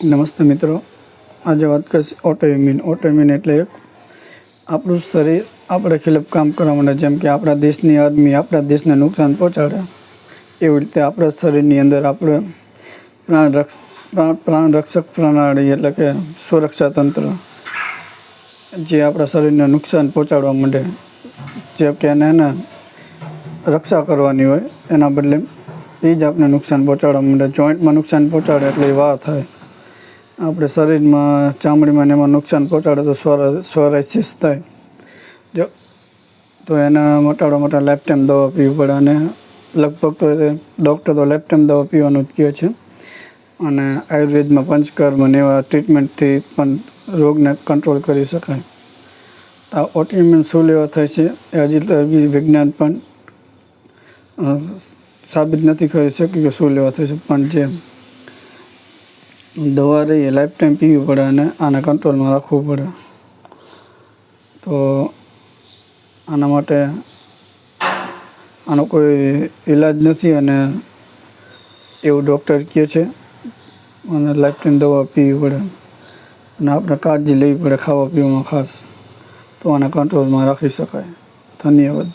નમસ્તે મિત્રો, આજે વાત કરીશ ઓટોઇમ્યુન એટલે આપણું શરીર આપણે ખિલાફ કામ કરવા માટે, જેમ કે આપણા દેશની આર્મી આપણા દેશને નુકસાન પહોંચાડે, એવી રીતે આપણા શરીરની અંદર આપણે પ્રાણ રક્ષક પ્રણાલી એટલે કે સુરક્ષા તંત્ર જે આપણા શરીરને નુકસાન પહોંચાડવા માટે, જે કે એને રક્ષા કરવાની હોય, એના બદલે એ જ આપણે નુકસાન પહોંચાડવા માટે. જોઈન્ટમાં નુકસાન પહોંચાડે એટલે એ વા થાય, આપણે શરીરમાં ચામડીમાં એમાં નુકસાન પહોંચાડે તો સોરાયસિસ થાય. તો એના મટાડવા માટે લાઈફ ટાઈમ દવા પીવી પડે, અને લગભગ તો ડૉક્ટર તો લાઈફ ટાઈમ દવા પીવાનું જ કહે છે. અને આયુર્વેદમાં પંચકર્મ અને એવા ટ્રીટમેન્ટથી પણ રોગને કંટ્રોલ કરી શકાય. આ ઓટોઇમ્યુન શું લેવા થાય છે એ હજી વિજ્ઞાન પણ સાબિત નથી કરી શક્યું કે શું લેવા થાય છે, પણ જે દવા રહી એ લાઈફ ટાઈમ પીવી પડે અને આને કંટ્રોલમાં રાખવું પડે. તો આના માટે આનો કોઈ ઈલાજ નથી, અને એવું ડૉક્ટર કહે છે. અને લાઈફ ટાઈમ દવા પીવી પડે અને આપણે કાળજી લેવી પડે ખાવા પીવામાં ખાસ, તો આને કંટ્રોલમાં રાખી શકાય. ધન્યવાદ.